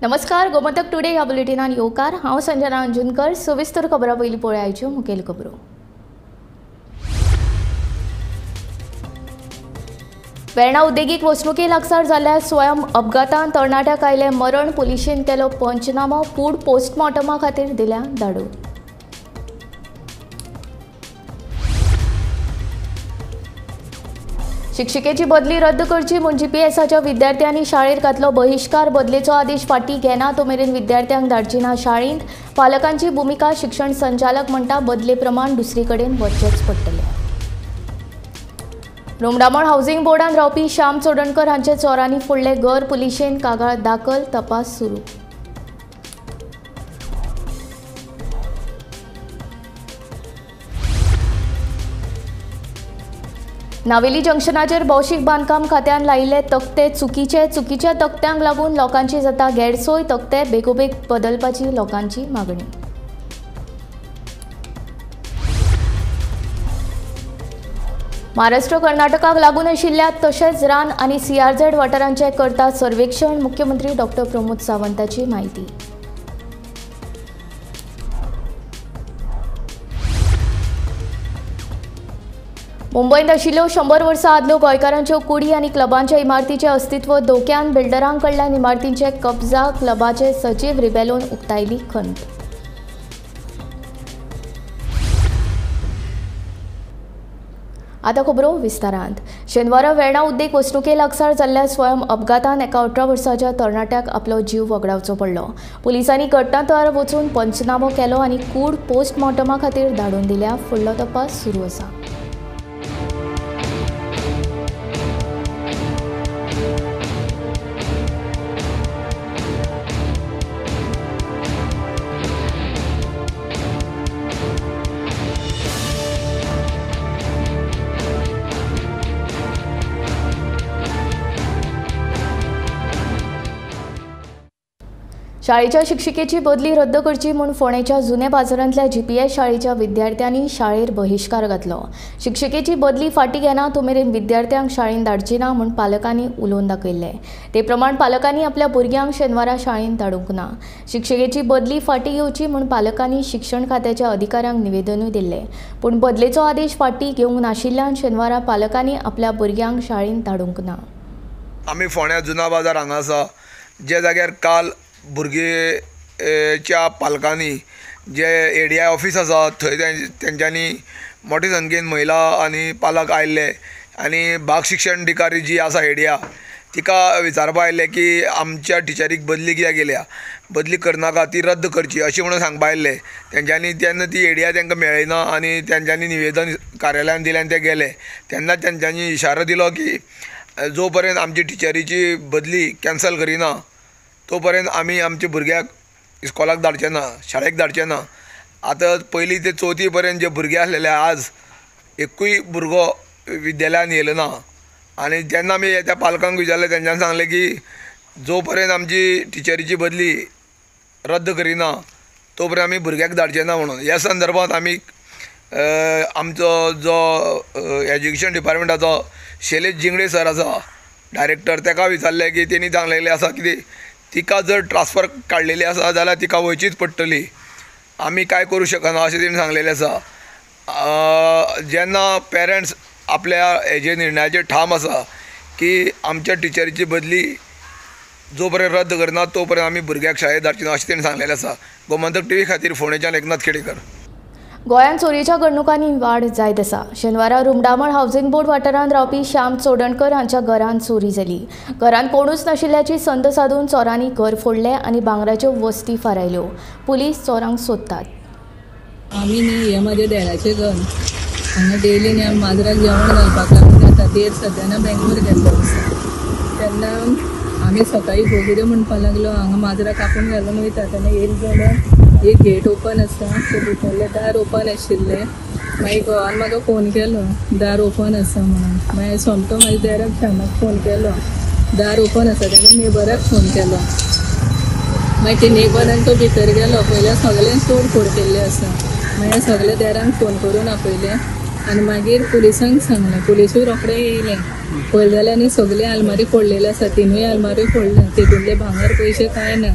नमस्कार, गोमंतक टुडे ह्या बुलेटिनान येवकार। हांव संजना अंजुनकर। सविस्तर खबरां पयलीं पळोवया आयच्यो मुखेल खबरो। वेर्णा उद्देगीक वसणुके लागसार जाल्ल्या स्वयं अपघातान तरणाट्याक आयले मरण। पुलिशेन केलो पंचनामो, कूड पोस्टमॉर्टमा खातीर दिल्या धाडून। शिक्षिकेची बदली रद्द करची म्हूण जीपीएसच्या विद्यार्थ्यांनी शाळेर घातलो बहिष्कार। बदलेचो आदेश फाटीं घेना तो मेरेन विद्यार्थ्यांक धाडची ना शाळेंत। पालकांची भुमिका शिक्षण संचालक म्हणटा बदले प्रमाण दुसरे कडेन वचचेच पडटलें। रुमडामण हावसिंग बोर्डान रावपी श्याम चोडणकर हांचे चोरांनी फोडले घर। पुलिशेन कागाळ दाखल, तपास सुरू। नावेली जंक्शनाचेर भौशीक बांदकाम खात्यान लायिल्ले तक्ते चुकीच्या तक्त्यांक लागून लोकांची जाता गैरसोय। तक्ते बेगोबेग बदलपाची लोकांची मागणी। महाराष्ट्र कर्नाटकाक लागून आशिल्ल्या तशेंच रान आनी सीआरझेड वाठारांचे करता सर्वेक्षण। मुख्यमंत्री डॉ. प्रमोद सावंताची माहिती। मुंबईत आशिल्ल्यो 100 वर्सां आदल्यो गोंयकारांच्यो कुडी आनी क्लबांच्या इमारतीचें अस्तित्व धोक्यान। बिल्डरांकडल्यान इमारतींचे कब्जा। क्लबाचे सचिव रिबेलोन उक्तायली खंत। आतां खबरो विस्तारांत। शेनवारा वेर्णा उद्देग वसणुके लागसार जाल्ल्या स्वयं अपघातान एका 18 वर्साच्या तरणाट्याक आपलो जीव वगडावचो पडलो। पुलिसांनी घटना थळार वचून पंचनामो केलो आनी कूड पोस्टमॉर्टमा खातीर धाडून दिल्या। फुडलो तपास सुरू आसा। शाळेच्या शिक्षिकेची बदली रद्द करची म्हूण फोंडेच्या जुने बाजारांतल्या जीपीएस शाळेच्या विद्यार्थ्यांनी शाळेर बहिष्कार घातलो। शिक्षिकेची बदली फाटीं घेना तो मेरेन विद्यार्थ्यांक शाळेंत धाडची ना म्हूण पालकांनी उलोवन दाखयल्ले। ते प्रमाण पालकांनी आपल्या भुरग्यांक शेनवारा शाळेंत धाडूंक ना। शिक्षिकेची बदली फाटीं घेवची म्हूण पालकांनी शिक्षण खात्याच्या अधिकाऱ्यांक निवेदनूय दिल्लें, पूण बदलेचो आदेश फाटीं घेवंक नाशिल्ल्यान शेनवारा पालकांनी आपल्या भुरग्यांक शाळेंत धाडूंक ना। आमी फोंड्या जुना बाजार हांगा आसा, जे जाग्यार काल भुरगेच्या पालकांनी जे एडीआय ऑफिस आसा थंय तेंच्यांनी मोठे संख्येन महिला आनी पालक आयिल्ले आनी भाग शिक्षण अधिकारी जी आसा एडिया तिका विचारपा आयिल्ले की आमच्या टिचरीक बदली कित्याक गेल्या, बदली करनाका ती रद्द करची अशें म्हणून सांगपा आयिल्ले। तेंच्यांनी तेन्ना ती एडिया तांकां मेळ्ळिना आनी तेंच्यांनी निवेदन कार्यालयान दिलें आनी ते गेले। तेन्ना तेंच्यांनी इशारो दिलो की जो पर्यंत आमची टिचरीची बदली कॅन्सल करिना तो पर्यंत आमी आमच्या भुरग्याक इस्कॉलाक धाडचे ना, शाळेक धाडचे ना। आतां पयलीं ते 4थी पर्यंत जे भुरगे आसलेले आज एकूय भुरगो विद्यालयान येयलो ना आनी जेन्ना आमी त्या पालकांक विचारलें तेंच्यांनी सांगलें की जो पर्यंत आमची टिचरीची बदली रद्द करिना तो पर्यंत आमी भुरग्याक धाडचे ना म्हणून। ह्या संदर्भांत आमी आमचो जो एज्युकेशन डिपार्टमेंटाचो शैलेश जिंगडे सर आसा डायरेक्टर ताका विचारलें की तेणी सांगलेलें आसा की तिका जर ट्रान्सफर काडलेली आसा जाल्यार तिका वयचीच पडटली, आमी काय करूं शकना अशें तेणी सांगलेलें आसा। जेन्ना पेरंट्स आपल्या हेजे निर्णयाचेर ठाम आसा की आमच्या टिचरीची बदली जो पर्यंत रद्द करना तो पर्यंत आमी भुरग्याक शाळेंत धाडची ना अशें तेणी सांगलेलें आसा। गोमंतक टीव्ही खातीर फोंडेच्यान एकनाथ खेडेकर। गोंयांत चोरीच्या घडणुकांनी वाड जायत आसा। शेनवारा रुमडामण हावसिंग बोर्ड वाठारांत रावपी श्याम चोडणकर हांच्या घरांत चोरी जाली। घरांत कोणूच नाशिल्ल्याची संद सादून चोरांनी घर फोडलें आनी भांगराच्यो वस्ती फारायल्यो। पुलीस चोरांक सोदतात। आमी न्ही हें म्हाजें देराचें घर, हांगा डेली न्ही आमी माजराक जेवण घालपाक लागून येता। देर सद्याना बेंगलोर गेल्लो आसा तेन्ना आमी सकाळीं भोगुड्यो म्हणपा लागलो हांगा माजराक कापून घालून वयता तेन्ना येयली जाल्यार एक गेट ओपन आसा ते भितरलें दार ओपन आशिल्लें। मागीर घोवान म्हाका फोन केलो दार ओपन आसा म्हणून। मागीर सोमतो म्हाज्या देराक श्यामाक फोन केलो दार ओपन आसा, तेन्ना नेबराक फोन केलो। मागीर ते नेबरान तो भितर गेलो, पयल्यार सगळें तोड फोड केल्लें आसा। मागीर सगळे देरांक फोन करून आपयलें आनी मागीर पुलिसांक सांगलें. पुलिसूय रोखडे येयले. पळय जाल्यार न्ही सगळे आलमारी फोडलेले आसा. तिनूय आलमारी फोडल्या. तितूंतले भांगर पयशे कांय ना.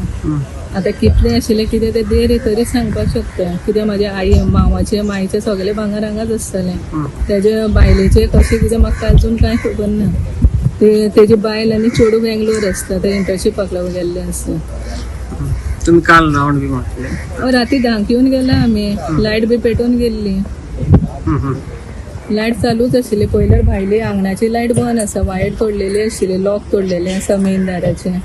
आतां कितले आशिल्ले कितें ते देर तरी सांगपाक शकता. कित्याक म्हाज्या मांवाचे मायेचे सगळे भांगर हांगाच आसतलें. तेजे बायलेचे कशें कितें म्हाका अजून कांय खबर ना. तेजी बायल आनी चेडूं बेंगलोर आसता. ते इंटर्नशिपाक लागून गेल्ले आसता. तुम्ही काल रावंड बी मारले? राती 10 येवन गेला आमी. लायट बी पेटोवन गेल्ली. लायट चालूच आशिल्ली. पयल्यार भायली आंगणाची लायट बंद आसा. वायर तोडलेली आशिल्ली. लॉक तोडलेले आसा मेन दाराचे.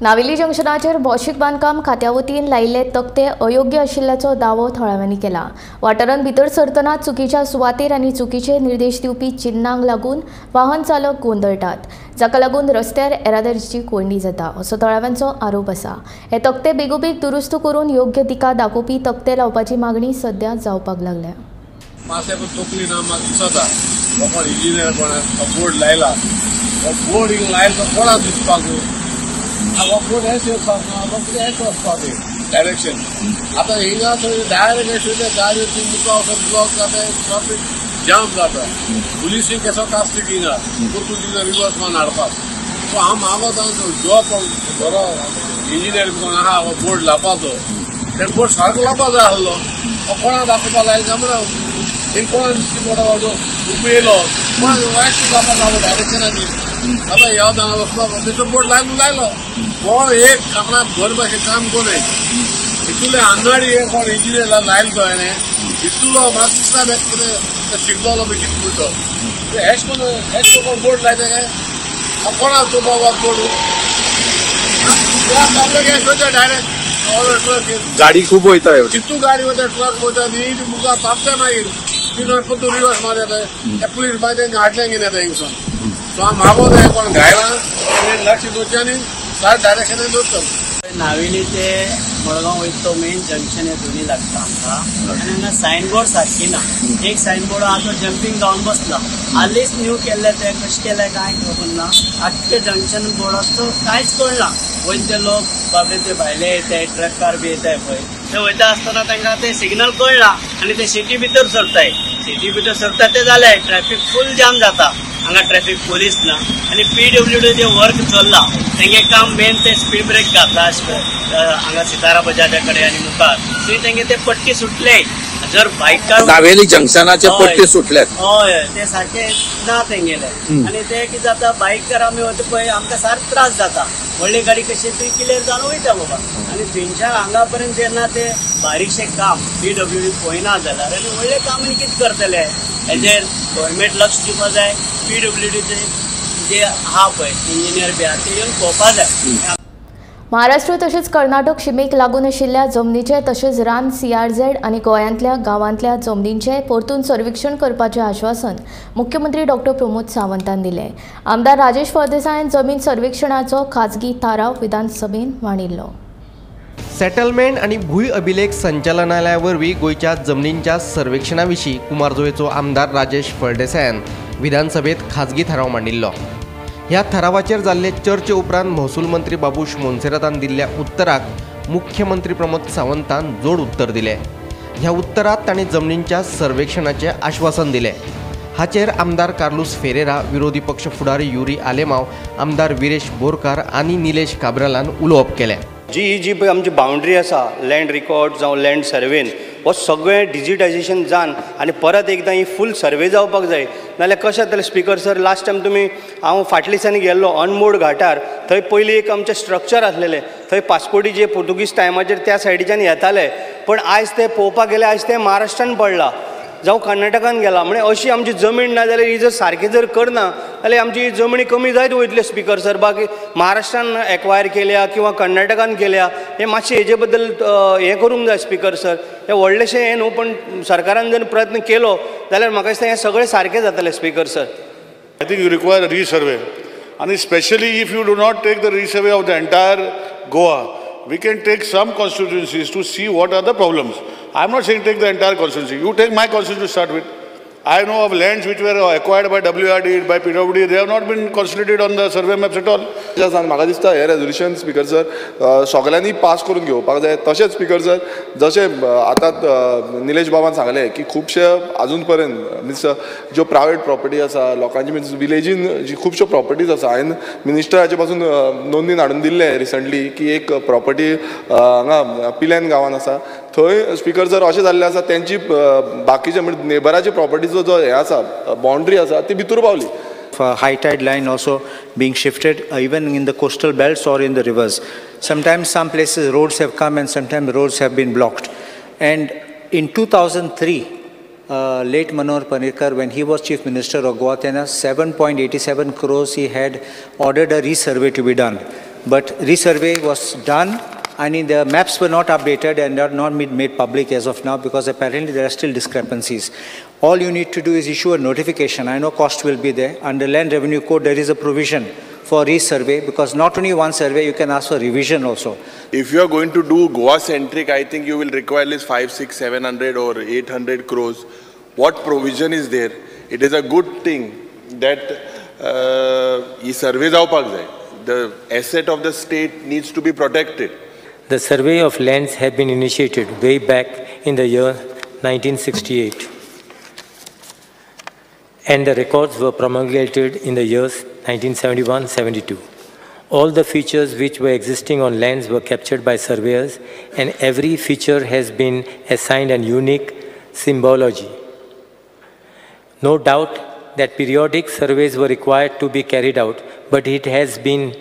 नावेली जंक्शनाचेर भौशीक बांदकाम खात्या वतीन लायिल्ले तक्ते अयोग्य आशिल्ल्याचो दावो थळाव्यांनी केला. वाठारांत भितर सरतना चुकीच्या सुवातेर आनी चुकीचे निर्देश दिवपी चिन्हांक लागून वाहन चालक गोंधळटात, जाका लागून रस्त्यार येरादारीची कोंडी जाता, असो थळाव्यांचो आरोप आसा. हे तक्ते बेगोबेग दुरुस्त करून योग्य दिका दाखोवपी तक्ते लावपाची मागणी सध्या जावपाक लागल्या. मातशें तकली ना म्हाका दिसता लोकांक इंजिनियर कोणें बोर्ड लायला. हो बोर्ड हिंग लायला तो कोणाक दिसपाक हो बोर्ड हें येवपाक ना. लोक हें वचपाक डायरेक्शन. आतां हिंगा थंय डायरेक्ट अशें गाडयो मुखार ब्लॉक जाता. ट्राफीक जाम जाता. पुलिसूय कसो कास्ती दिना. परतून तिका रिवर्स मान हाडपाक. सो हांव मागता जॉब बरो इंजिनियर कोण आहा हो बोर्ड लावपाचो. ते बोर्ड सारको लावपाक जाय आसलो. हो कोणाक दाखोवपाक लायला म्हणून हिंग कोणा दिसती पडटा उपयलो कोणाक वायट जावपाक लागलो डायरेक्शनाची. आतां ह्या जाणां वचपाक तेचो बोर्ड लायलो. कोण एक आपणा घर भाशेन काम कोणें इतुले आंगाडी कोण इंजिनियर लायलो तो हेणें इतलो म्हाका दिसता कितें शिकलो बी कितें म्हणटो हेच कोण बोर्ड लायता काय कोणाक तो बाबा बोर्ड डायरेक्ट गाडी खूप वयता. चित्तू गाडी वयता ट्रक वयता नीट मुखार तापता मागीर तितून परतून रिवर्स मार येता. पुलीस बाय तांकां हाडलें घेवन येता हिंगसून. सो हांव मागो जाय कोण घायला लक्ष दवरचें आनी सारक डायरेक्शनान दवरता. नावेली ते मडगांव वयता तो मेन जंक्शन हे दोन्ही लागता आमकां. आनी हांगा सायनबोर्ड सारकी ना. एक सायनबोर्ड आहा तो जंपिंग जावन बसला. हालींच न्यू केल्ले ते कशें केले कांय खबर ना. आख्खे जंक्शन बोर्डाचो कांयच कळना. वयते लोक बाबडे ते भायले येताय ट्रकार बी येताय पळय ते वयता आसतना तांकां ते सिग्नल कळना आनी ते सिटी भितर सरताय. सिटी भितर सरता ते जाले ट्रॅफिक फूल जाम जाता. हांगा ट्रॅफिक पोलीस ना आनी PWD जे वर्क चल्ला तेंगे काम मेन ते स्पीड ब्रेक घातला हांगा सितारा बजाजा कडेन आनी मुखार थंय तेंगे ते पट्टी सुटले. जर बायकार नावेली जंक्शनाचे पट्टी सुटल्यात. हय ते सारखे ना तेंगेले आनी ते कितें जाता बायकार आमी वता पळय आमकां सारको त्रास जाता. व्हडली गाडी कशी तरी क्लियर जावन वयता बाबा. आनी थंयच्यान हांगा पर्यंत जेन्ना ते बारीकशें काम PWD पळयना जाल्यार आनी व्हडलें काम आनी कितें करतले. हेजेर गव्हर्मेंट लक्ष दिवपाक जाय. PWDचे जे आहा पळय इंजिनियर बी आहा ते येवन पळोवपाक जाय. महाराष्ट्र तशेंच कर्नाटक शिमेक लागून आशिल्ल्या जमनीचे तशेंच रान CRZ आनी गोंयांतल्या गांवांतल्या जमनींचें परतून सर्वेक्षण करपाचें आश्वासन मुख्यमंत्री डॉ. प्रमोद सावंतान दिलें. आमदार राजेश फळदेसायान जमीन सर्वेक्षणाचो खाजगी थाराव विधानसभेन मांडिल्लो. सेटलमेंट आणि भूंय अभिलेख संचालनालया वरवीं गोंयच्या जमनींच्या सर्वेक्षणा विशीं कुमारजुवेचो आमदार राजेश फळदेसायान विधानसभेत खाजगी थाराव मांडिल्लो. ह्या थारावाचेर जाल्ले चर्चे उपरांत महसूल मंत्री बाबूश मोन्सेरातान दिल्ल्या उत्तराक मुख्यमंत्री प्रमोद सावंतान जोड उत्तर दिलें. ह्या उत्तरात तांणी जमनींच्या सर्वेक्षणाचें आश्वासन दिलें. हाचेर आमदार कार्लोस फेरेरा, विरोधी पक्ष फुडारी युरी आलेमाव, आमदार विरेश बोरकार आनी निलेश काब्रालान उलोवप केलें. जी पळय आमची बाउंड्री आसा लँड रिकॉर्ड जावं लँड सर्वेन हो सगळें डिजिटायजेशन जावन आनी परत एकदां ही फूल सर्वे जावपाक जाय. नाल्यार कशें जातलें स्पिकर सर लास्ट टायम हांव फाटल्या दिसांनी गेल्लो अनमोड घाटार. थंय पयलीं एक आमचें स्ट्रक्चर आसलेलें. थंय पासपोर्टी जे पुर्तुगीज टायमाचेर त्या सायडीच्यान येताले पण आयज ते पळोवपाक गेले आयज ते महाराष्ट्रान पडला जावं कर्नाटकान गेला. म्हणजे अशी आमची जमीन ना जाल्यार ही जर सारकी जर करना जाल्यार आमची जमनी कमी जायत वयतले स्पिकर सर. बाकी महाराष्ट्रान एक्वायर केल्या किंवा कर्नाटकान केल्या हे मातशें हेजे बद्दल हें करूंक जाय स्पिकर सर. हे व्हडलेशें हें न्हू पण सरकारान जर प्रयत्न केलो जाल्यार म्हाका दिसता हें सगळें सारकें जातलें speaker sir. I think you require a resurvey and especially if you do not take the resurvey of the entire Goa, we can take some constituencies to see what are the problems. I am not saying take the entire constituency. You take my constituency to start with. I know of lands which were acquired by WRD, by PWD, they have not been consolidated on the survey maps at all. म्हाका दिसता हे resolution speaker sir सगळ्यांनी pass करून घेवपाक जाय. तशेंच speaker sir जशें आतां निलेश बाबान सांगलें की खुबशे अजून पर्यंत मिन्स ज्यो प्रायवेट प्रॉपर्टी आसा लोकांची मिन्स विलेजीन जी खुबश्यो प्रॉपर्टीज आसा हांवें मिनिस्टराचे पासून नोंदणी हाडून दिल्ले रिसंटली की एक प्रॉपर्टी हांगा पिलेन गांवान आसा थंय स्पीकर सर अशें जाल्लें आसा तेंची बाकीचे म्हणजे नेबराची प्रॉपर्टीचो जो हे आसा बाउंड्री आसा ती भितर पावली. High tide line also being shifted even in the coastal belts or in the rivers. Sometimes some places roads have come and sometimes roads have been blocked. And in 2003, late Manohar Parrikar, when he was Chief Minister of Goa, 7.87 crores he had ordered a resurvey to be done. But resurvey was done. I mean, the maps were not updated and are not made public as of now because apparently there are still discrepancies. All you need to do is issue a notification. I know cost will be there. Under Land Revenue Code, there is a provision for resurvey because not only one survey, you can ask for revision also. If you are going to do Goa-centric, I think you will require at least 500, 600, 700 or 800 crores. What provision is there? It is a good thing that survey जावपाक जाय. The asset of the state needs to be protected. The survey of lands had been initiated way back in the year 1968, and the records were promulgated in the years 1971-72. All the features which were existing on lands were captured by surveyors, and every feature has been assigned a unique symbology. No doubt that periodic surveys were required to be carried out, but it has been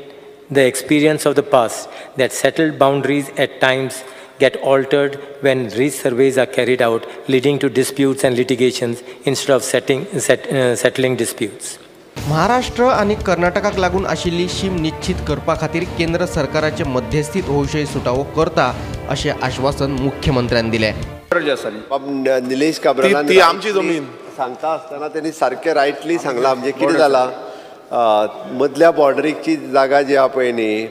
the experience of the past that settled boundaries at times get altered when resurveys are carried out, leading to disputes and litigations instead of settling disputes. Maharashtra आणि कर्नाटकाक लागून आशिल्ली शीम निश्चित करपा खातीर केंद्र सरकाराचे मध्यस्थीत होवशे सुटावो करता अशें आश्वासन मुख्यमंत्र्यांनी दिलें. निलेश काब्रालान ती आमची जमीन सांगता आसतना त्यांनी सारकें रायटली सांगलां म्हणजे कितें जालां मदल्या बॉर्डरीची जागा जी आहा पळय न्ही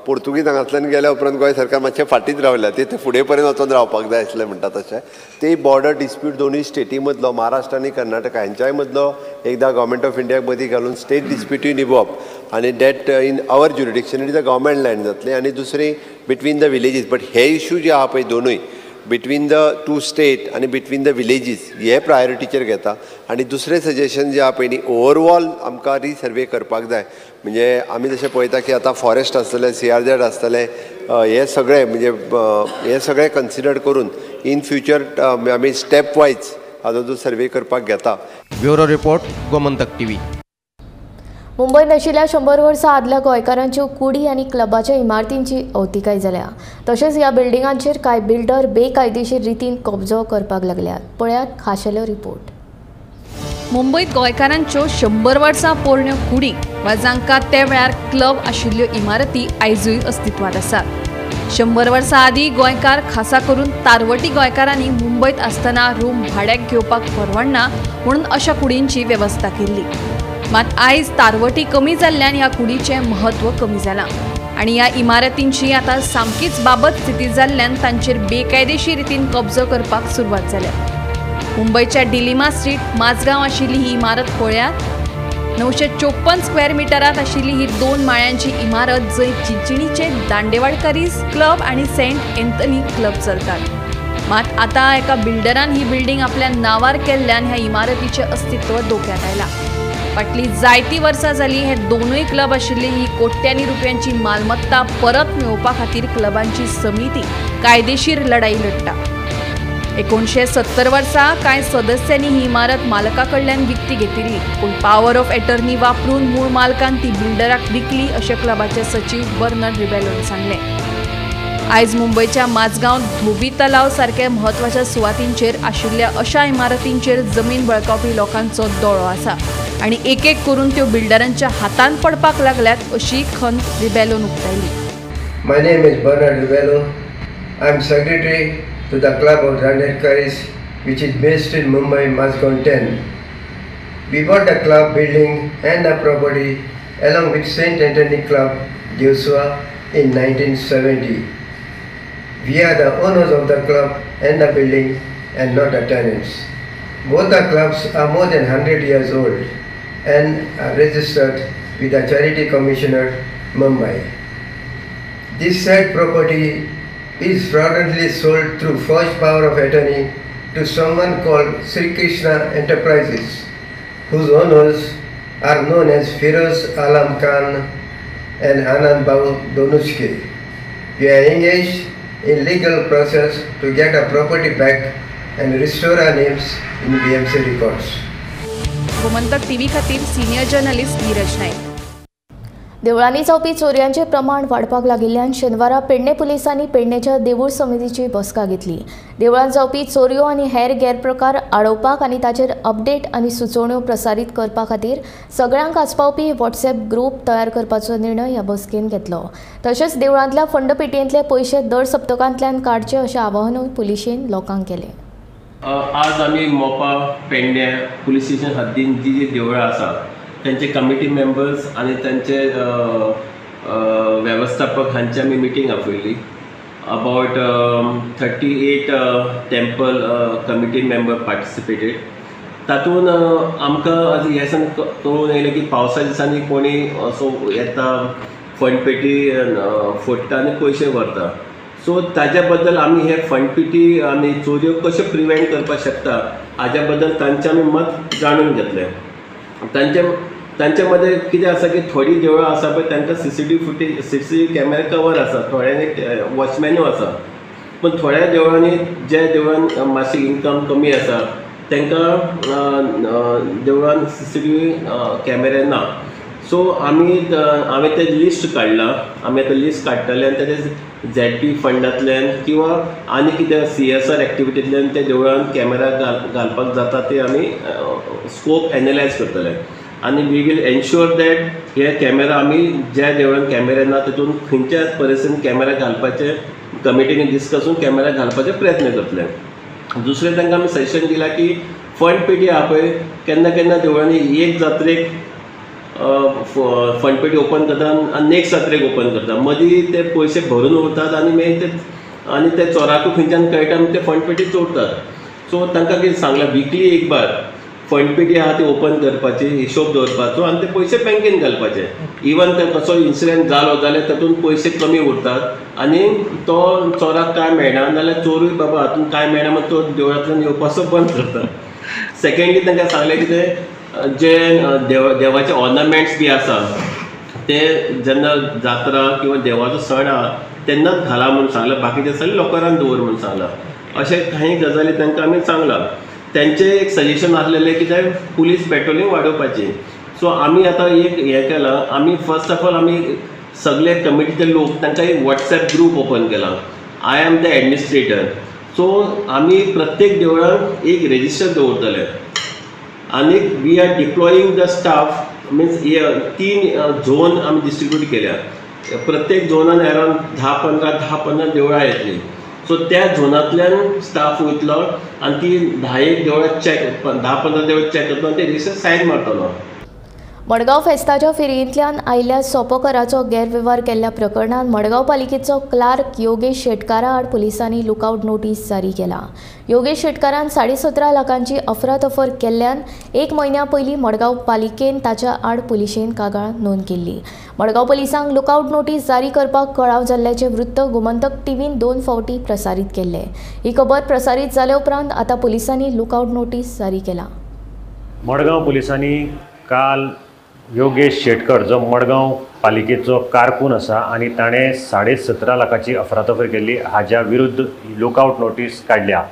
पोर्तुगीज हांगांतल्यान गेल्या उपरांत गोंय सरकार मातशें फाटींच रावल्या ते फुडें पर्यंत वचून रावपाक जाय आसलें म्हणटा तशें ते बॉर्डर डिस्प्यूट दोनूय स्टेटी मदलो महाराष्ट्र आनी कर्नाटका हांच्याय मदलो एकदां गव्हर्मेंट ऑफ इंडिया मदीं घालून स्टेट डिस्प्यूटूय निभोवप आनी that in our jurisdiction it is a government land जातली आनी दुसरी बिटवीन द विलेजीस बट हे इश्यू जे आहा पळय दोनूय बिटवीन द टू स्टेट आनी बिटवीन द विलेजीस हे प्रायोरिटीचेर घेता आनी दुसरें सजेशन जे आहा पळय न्ही ओवरऑल आमकां रिसर्वे करपाक जाय म्हणजे आमी जशें पळयता की आतां फॉरेस्ट आसतलें CRZ आसतलें हे सगळें म्हणजे हे सगळें कन्सिडर करून इन फ्युचर आमी स्टेप वायज हाजो जो सर्वे करपाक घेता. Bureau report Gomantak TV. मुंबईत आशिल्ल्या 100 वर्सां आदल्या गोंयकारांच्यो कुडी आनी क्लबाच्या इमारतींची अवतिकाय जाल्या. तशेंच ह्या बिल्डिंगांचेर कांय बिल्डर बेकायदेशीर रितीन कब्जो करपाक लागल्यात. पळयात खाशेलो रिपोर्ट. मुंबईत गोंयकारांच्यो 100 वर्सां पोरण्यो कुडी वा जांकां त्या वेळार क्लब आशिल्ल्यो इमारती आयजूय अस्तित्वात आसात. 100 वर्सां आदीं गोंयकार खासा करून तारवटी गोंयकारांनी मुंबईत आसतना रूम भाड्याक घेवपाक परवडना म्हणून अशा कुडींची वेवस्था केल्ली. मात आयज तारवटी कमी जाल्ल्यान ह्या कुडीचें म्हत्व कमी जालां आनी ह्या इमारतींची आतां सामकीच बाबत स्थिती जाल्ल्यान तांचेर बेकायदेशीर रितीन कब्जो करपाक सुरवात जाल्या. मुंबयच्या डिलिमा स्ट्रीट माजगांव आशिल्ली ही इमारत पळयात. 954 स्क्वेअर मिटरांत आशिल्ली ही 2 माळ्यांची इमारत जंय चिंचिणीचे दांडेवाडकारीज क्लब आनी सेंट एंथनी क्लब चलतात. मात आतां एका बिल्डरान ही बिल्डिंग आपल्या नांवार केल्ल्यान ह्या इमारतीचें अस्तित्व धोक्यात आयलां. फाटली जायती वर्सां जाली हे दोनूय क्लब आशिल्ली ही कोट्यांनी रुपयांची मालमत्ता परत मेळोवपा खातीर क्लबांची समिती कायदेशीर लढाई लढटा. 1970 वर्सा कांय सदस्यांनी ही इमारत मालका कडल्यान विकती घेतिल्ली पूण पॉवर ऑफ एटर्नी वापरून मूळ मालकान ती बिल्डराक विकली अशें क्लबाचे सचिव बर्नर्ड रिबेलोन सांगलें. आयज मुंबयच्या माजगांव धोबी तलाव सारख्या म्हत्वाच्या सुवातींचेर आशिल्ल्या अशा इमारतींचेर जमीन बळकावपी लोकांचो दोळो आसा आनी एक एक करून त्यो बिल्डरांच्या हातान पडपाक लागल्यात अशी खंत रिबेलोन उक्तायली. My name is Bernard Ribello. I am secretary to the Club of Dandedkaris, which is based in Mumbai, Mazgaon 10. We bought the club building and the property along with Saint Anthony Club, Joshua, in 1970. We are the owners of the club and the building and not the tenants. Both the clubs are more than 100 years old and are registered with the Charity Commissioner, Mumbai. This said property is fraudulently sold through forged power of attorney to someone called Sri Krishna Enterprises, whose owners are known as Firoz Alam Khan and Anand Babu Donushke. We are engaged in legal process to get our property back and restore our names in BMC records. Gomantak TV खातीर senior journalist Neeraj Naik. देवळांनी जावपी चोरयांचें प्रमाण वाडपाक लागिल्ल्यान शेनवारा पेडणे पुलिसांनी पेडणेच्या देवूळ समितीची बसका घेतली. देवळांत जावपी चोरयो आनी हेर गैरप्रकार आडोवपाक आनी ताचेर अपडेट आनी सुचोवण्यो प्रसारीत करपा खातीर सगळ्यांक आस्पावपी व्हॉट्सॲप ग्रूप तयार करपाचो निर्णय ह्या बसकेन घेतलो. तशेंच देवळांतल्या फंडपेटयेंतले पयशे दर सप्तकांतल्यान काडचे अशें आवाहनूय पुलिशेन लोकांक केलें. आज आमी मोपा पेडणे पुलीस स्टेशन हद्दीन जी देवळां आसा त्यांचे कमिटी मेंबर्स आणि त्यांचे व्यवस्थापक हांची आमी मिटींग आपयली. About 38 temple committee member participated. तातूंत आमकां हें कळून येयलें की पावसा दिसांनी कोणी असो येता फंडपेटी फोडटा आनी पयशे व्हरता. सो ताज्या बद्दल आमी हे फंडपेटी आनी चोरयो कश्यो प्रिवेंट करपाक शकता हाज्या बद्दल तांचें आमी मत जाणून घेतलें. तांचे मध्ये कितें आसा की थोडी देवळां आसा पळय तांकां CCTV कॅमेरा कवर आसा, थोड्यांनी वॉचमॅनूय आसा. पूण थोड्या देवळांनी ज्या देवळान मातशी इन्कम कमी आसा तांकां देवळान CCTV कॅमेरा ना. सो हांवें तें लिस्ट काडलां. आमी आतां लिस्ट काडटले आनी तेजे ZP फंडांतल्यान किंवा आनी कितें CSR एक्टिविटींतल्यान त्या देवळान कॅमेरा घालपाक जाता ते आमी स्कोप एनालायज करतले. आनी वी वील एन्श्योर दॅट हे कॅमेरा आमी ज्या देवळान कॅमेरा ना तितून खंयच्या परिस्थितीन कॅमेरा घालपाचे कमिटीन डिस्कसून कॅमेरा घालपाचे प्रयत्न करतले. दुसरें तांकां आमी सजेशन दिलां की फंड पेटी आहा पळय केन्ना केन्ना देवळांनी एक जात्रेक फंड पेटी ओपन करतात आनी नेक्स्ट जात्रेक ओपन करतात. मदीं ते पयशे भरून उरतात आनी मागीर ते चोराकूय खंयच्यान कळटा आनी ते फंड पेटी चोरतात. सो तांकां कितें सांगलां विकली एक बार फंड पेटी आहा ती ओपन करपाची, हिशोब दवरपाचो आनी ते पयशे बँकेन घालपाचे. इवन ते कसो इन्सिडेंट जालो जाल्यार तातूंत पयशे कमी उरतात आनी तो चोराक कांय मेळना नाल्यार चोरूय बाबा हातूंत कांय मेळना मागीर तो देवळांतल्यान येवपाचो बंद करता. सेकंडली तांकां सांगलें की ते जे देवाचे ऑर्नामेंट्स बी आसा ते जेन्ना जात्रा किंवा देवाचो सण आहा तेन्नाच घाला म्हणून सांगलां. बाकीचे सगळे लॉकरान दवर म्हणून सांगलां. अशे काही गजाली तांकां आमी सांगलां. त्यांचे एक सजेशन आसलेलें की ते पुलीस पेट्रोलिंग वाडोवपाची. सो आमी आतां एक हें केलां. आमी फर्स्ट ऑफ ऑल आमी सगळे कमिटीचे लोक तांकां एक व्हॉट्सॲप ग्रूप ओपन केला. I am the administrator. So आमी प्रत्येक देवळान एक रेजिस्टर दवरतले आनी we are deploying the staff means 3 zone आमी डिस्ट्रिब्यूट केल्या. प्रत्येक झोनान अरावंड 10-15 देवळां येतली. सो त्या झोनांतल्यान स्टाफ वयतलो आनी ती 10 देवळां चॅक 10-15 देवळां चॅक करतलो आनी ते रेजिस्टर सायन मारतलो. मडगांव फेस्ताच्या फेरयेंतल्यान आयिल्ल्या सोपोकराचो गैरवेव्हार केल्ल्या प्रकरणात मडगांव पालिकेचो क्लार्क योगेश शेटकारा आड पुलिसांनी लुकआउट नोटीस जारी केला. योगेश शेटकारान 17.5 लाखांची अफरातफर केल्ल्यान 1 म्हयन्या पयलीं मडगांव पालिकेन ताच्या आड पुलिशेन कागाळ नोंद केल्ली. मडगांव पुलिसांक लुकआउट नोटीस जारी करपाक कळाव जाल्ल्याचे वृत्त गोमंतक टीव्हीन 2 फावटी प्रसारीत केल्ले. ही खबर प्रसारीत जाले उपरांत आतां पुलिसांनी लुकआउट नोटीस जारी केला. मडगांव पुलिसांनी काल योगेश शेटकर जो मडगांव पालिकेचो कारकून आसा आनी ताणें 17.5 लाखाची अफरातफर केल्ली हाज्या विरुद्ध लुकआउट नोटीस काडल्या.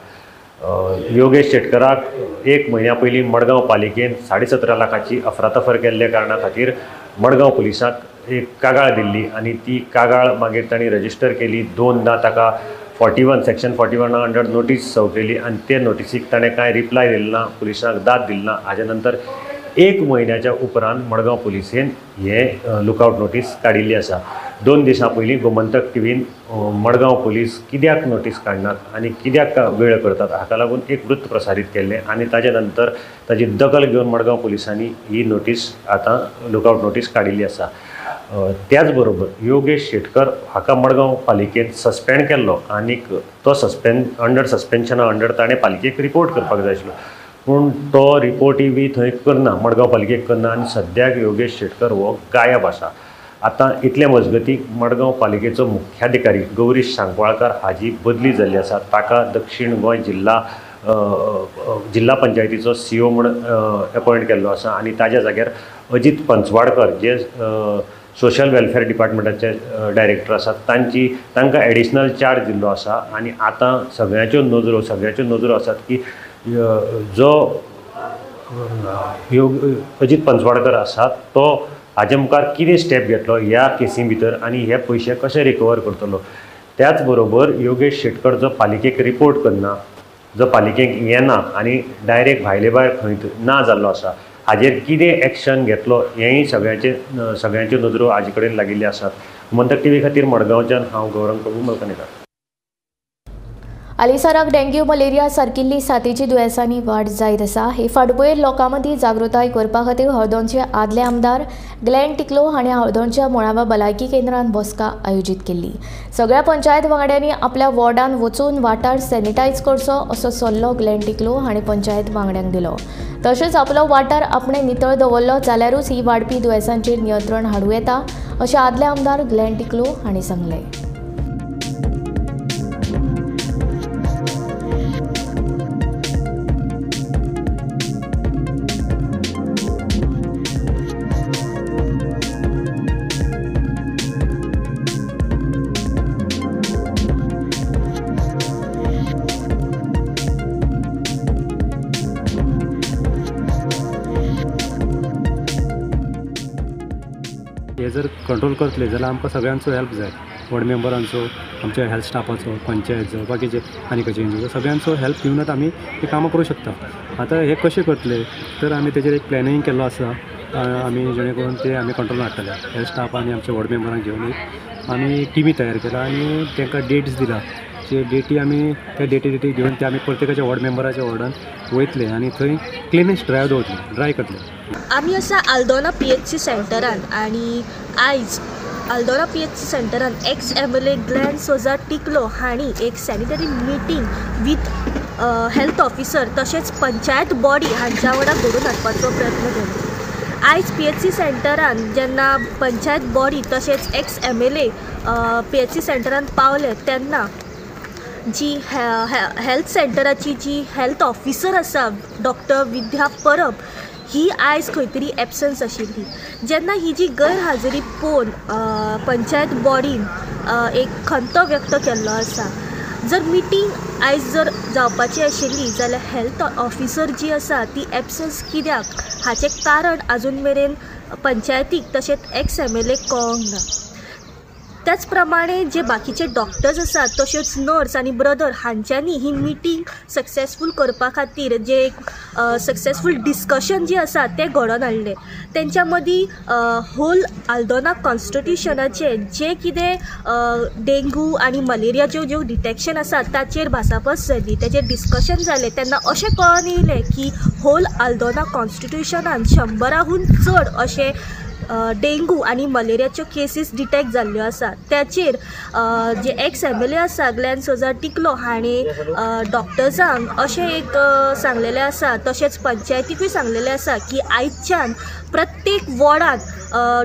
योगेश शेटकराक 1 म्हयन्या पयलीं मडगांव पालिकेन 17.5 लाखाची अफरातफर केल्ल्या कारणा खातीर मडगांव पुलिसाक एक कागाळ दिल्ली आनी ती कागाळ मागीर तांणी रजिस्टर केली. 2दा ताका 41 सेक्शन 41 अंडर नोटीस सौंपलेली आनी ते नोटीसीक ताणें कांय रिप्लाय दिलो ना, पुलिसांक दाद दिली ना. हाज्या नंतर 1 म्हयन्याच्या उपरांत मडगांव पुलिसेन हे लुकआउट नोटीस काडिल्ली आसा. 2 दिसां पयलीं गोमंतक टीव्हीन मडगांव पुलीस कित्याक नोटीस काडनात आनी कित्याक वेळ करतात हाका लागून एक वृत्त प्रसारीत केल्लें आनी ताजे नंतर ताजी दखल घेवन मडगांव पुलिसांनी ही नोटीस आतां लुकआउट नोटीस काडिल्ली आसा. त्याच बरोबर योगेश शेटकर हाका मडगांव पालिकेन सस्पेंड केल्लो आनीक तो अंडर सस्पेन्शना अंडर ताणें पालिकेक रिपोर्ट करपाक जाय आशिल्लो. पूण तो रिपोर्टूय बी थंय करना, मडगांव पालिकेक करना आनी सद्याक योगेश शेटकर हो गायब आसा. आतां इतले मजगतीक मडगांव पालिकेचो मुख्याधिकारी गौरीश सांकवाळकार हाजी बदली जाल्ली आसा. ताका दक्षिण गोंय जिल्हा पंचायतीचो CEO म्हणून अपॉयंट केल्लो आसा आनी ताज्या जाग्यार अजीत पंचवाडकर जे सोशल वेलफेअर डिपार्टमेंटाचे डायरेक्टर आसात तांकां एडिशनल चार्ज दिल्लो आसा. आनी आतां सगळ्यांच्यो नजरो आसात की जो अजीत पंचवाडकर आसा तो हाजे मुखार कितें स्टेप घेतलो ह्या केसी भितर आनी हे पयशे कशे रिकवर करतलो. त्याच बरोबर योगेश शेटकर जो पालिकेक रिपोर्ट करना, जो पालिकेक येना आनी डायरेक्ट भायले भायर खंय ना जाल्लो आसा, हाजेर कितें एक्शन घेतलो हेंय सगळ्यांच्यो नजरो हाजे कडेन लागिल्ल्यो आसात. गोमंतक TV खातीर मडगांवच्यान हांव गौरंग प्रभू मलकानेकार. आलीसराक डेंग्यू मलेरिया सारकिल्ली साथीची दुयेंसांनी वाड जायत आसा. हे फाटभुंयेर लोकां मदीं जागृताय करपा खातीर हळदोणचे आदले आमदार ग्लेन टिकलो हांणी हळदोणच्या मुळाव्या भलायकी केंद्रांत बसका आयोजीत केल्ली. सगळ्या पंचायत वांगड्यांनी आपल्या वॉर्डान वचून वाठार सॅनिटायज करचो असो सल्लो ग्लेन टिकलो हांणी पंचायत वांगड्यांक दिलो. तशेंच आपलो वाठार आपणे नितळ दवरलो जाल्यारूच ही वाडपी दुयेंसांचेर नियंत्रण हाडूं येता अशें आदले आमदार ग्लेन टिकलो हांणी सांगलें. हे जर कंट्रोल करतले जाल्यार आमकां सगळ्यांचो हेल्प जाय. वॉर्ड मेंबरांचो, आमच्या हेल्थ स्टाफाचो, पंचायतचो, बाकीचे आनी कशेंचो सगळ्यांचो हेल्प घेवनच आमी ही कामां करूं शकता. आतां हे कशें करतले तर आमी तेजेर एक प्लॅनिंग केल्लो आसा. आमी जेणे करून ते आमी कंट्रोल हाडटले. हेल्थ स्टाफ आनी आमच्या वॉर्ड मेंबरांक घेवन आमी टिमी तयार केला आनी तांकां डेट्स दिला. जे डेटी आमी त्या डेटी घेवन ते आमी प्रत्येकाच्या वॉर्ड मेंबराच्या वॉर्डान वयतले आनी थंय क्लिनेस्ट ड्रायव दवरतले, ड्राय करतले. आमी आसा आल्दोना PHC सेंटरान आनी आयज आल्दोना PHC सेंटरान ex-MLA ग्लेन सोजा टिकलो हांणी एक sanitary meeting with health officer तशेंच पंचायत बॉडी हांच्या वांगडा घडोवन हाडपाचो प्रयत्न केलो. आयज PHC सेंटरान जेन्ना पंचायत बॉडी तशेंच ex-MLA PHC सेंटरान पावले तेन्ना जी हेल्थ सेंटराची जी हेल्थ ऑफिसर आसा डॉक्टर विद्या परब ही आयज खंय तरी एबसन्स आशिल्ली. जेन्ना ही जी गैरहाजरी पळोवन पंचायत बॉडीन एक खंत व्यक्त केल्लो आसा. जर मिटींग आयज जर जावपाची आशिल्ली जाल्यार हेल्थ ऑफिसर जी आसा ती एबसन्स कित्याक हाचें कारण आजून मेरेन पंचायतीक तशेंच ex-MLA कळोंक ना. त्याच प्रमाणे जे बाकीचे डॉक्टर्स आसात तशेंच नर्स आनी ब्रदर हांच्यांनी ही मिटींग सक्सेसफूल करपा खातीर जे एक सक्सेसफूल डिस्कशन जे आसा तें घडोवन हाडलें. तेंच्या मदीं होल आल्दोना कॉन्स्टिट्युशनाचे जे कितें डेंगू आनी मलेरियाच्यो ज्यो डिटेक्शन आसा ताचेर भासाभास जाली, तेजेर डिस्कशन जालें. तेन्ना अशें कळोन येयलें की होल आल्दोना कॉन्स्टिट्युशनान 100हून चड अशे डेंगू आनी मलेरियाच्यो केसीस डिटेक्ट जाल्ल्यो आसा. त्याचेर जे ex-MLA आसा ग्लेन सोजा टिकलो हांणी डॉक्टर्सांक अशें एक सांगलेलें आसा तशेंच पंचायतीकूय सांगलेलें आसा की आयजच्यान प्रत्येक वॉर्डान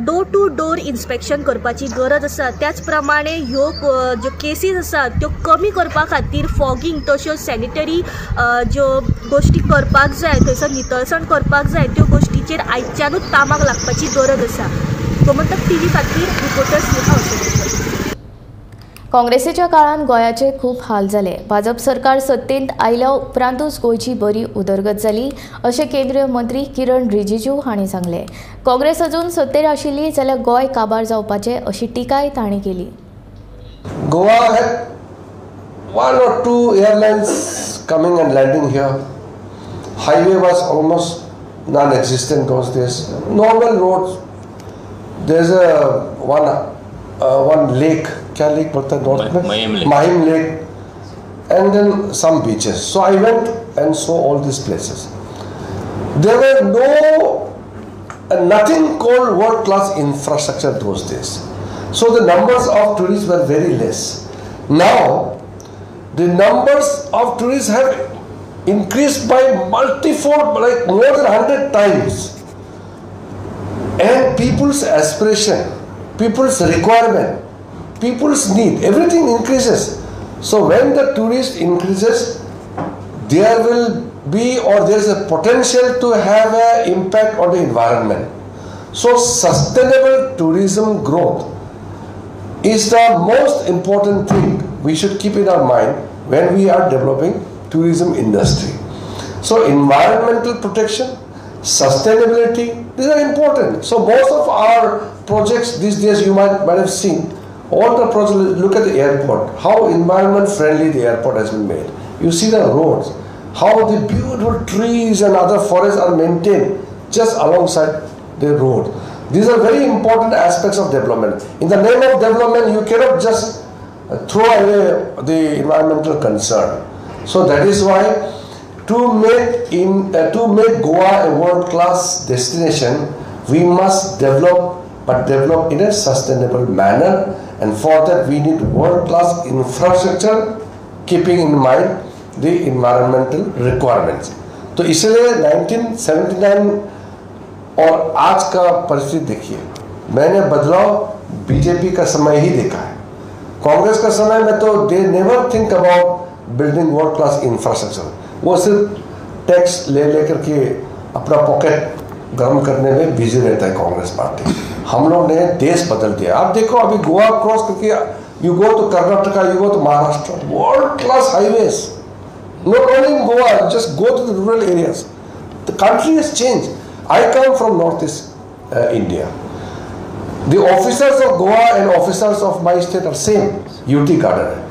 डोर टू डोर इन्स्पेक्शन करपाची गरज आसा. त्याच प्रमाणे ह्यो ज्यो केसीस आसात त्यो कमी करपा खातीर फॉगिंग तश्यो सॅनिटरी ज्यो गोश्टी करपाक जाय, थंयसर नितळसाण करपाक जाय, त्यो गोश्टीचेर आयजच्यानूच कामाक लागपाची गरज आसा. गोमंतक TV खातीर रिपोर्टर स्नेहा वसुंधकर. काँग्रेसीच्या काळान गोंयाचे खूब हाल जाले. भाजप सरकार सत्तेंत आयल्या उपरांतूच गोंयची बरी उदरगत जाली अशें केंद्रीय मंत्री किरण रिजिजू हांणी सांगलें. काँग्रेस अजून सत्तेर आशिल्ली जाल्यार गोंय काबार जावपाचें अशी टिकाय तांणी केली. Goa had 1 or 2 airlines coming and landing here. Highway was almost non-existent those days. Normal roads. There's one lake. क्या लेक बोलता है नॉर्थ में? Mahim Lake, and then some beaches. So I went and saw all these places. There were nothing called world-class infrastructure those days. So the numbers of tourists were very less. Now the numbers of tourists have increased by multifold, like more than 100 times. And people's aspiration, people's requirement, people's need, everything increases. So when the tourist increases, there will be, or there is a potential to have an impact on the environment. So sustainable tourism growth is the most important thing we should keep in our mind when we are developing tourism industry. So environmental protection, sustainability, these are important. So most of our projects these days, you might have seen, all the projects, look at the airport, how environment friendly the airport has been made. You see the roads, how the beautiful trees and other forests are maintained just alongside the road. These are very important aspects of development. In the name of development, you cannot just throw away the environmental concern. So that is why to make Goa a world-class destination, we must develop in a sustainable manner, and for that we need world-class infrastructure, keeping in mind the environmental requirements. तो इसलिए 1979 और आज का परिस्थिति देखिए, मैंने बदलाव BJP का समय ही देखा है. कांग्रेस का समय में तो they never think about building world class infrastructure. वो सिर्फ टैक्स ले लेकर के अपना पॉकेट गर्म करने में बिजी रहता है कांग्रेस पार्टी. हम लोग ने देश बदल दिया. आप देखो अभी गोवा क्रॉस करके you go to Karnataka, you go to Maharashtra, world class highways. Not only in Goa, just go to the rural areas. The country has changed. I come from Northeast India. The officers of Goa and officers of my state are same, UT cadre.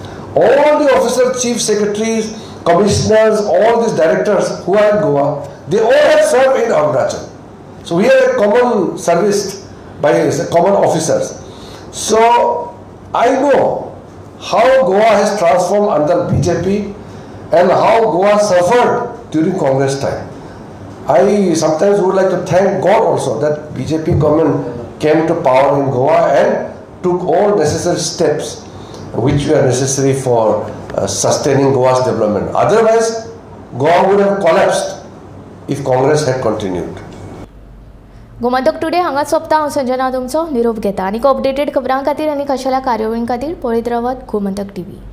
All the officers, chief secretaries, commissioners, all these directors who are in Goa, they all have served in Arunachal. So we are a common service by common officers. So I know how Goa has transformed under BJP and how Goa suffered during Congress time. I sometimes would like to thank God also that BJP government came to power in Goa and took all necessary steps which were necessary for sustaining Goa's development. Otherwise, Goa would have collapsed if Congress had continued. Gomantak today हांगा सोंपता. हांव संजना तुमचो निरोप घेता. आनीक updated खबरां खातीर आनी खाशेल्या कार्यावळीं खातीर पळयत रावात गोमंतक TV.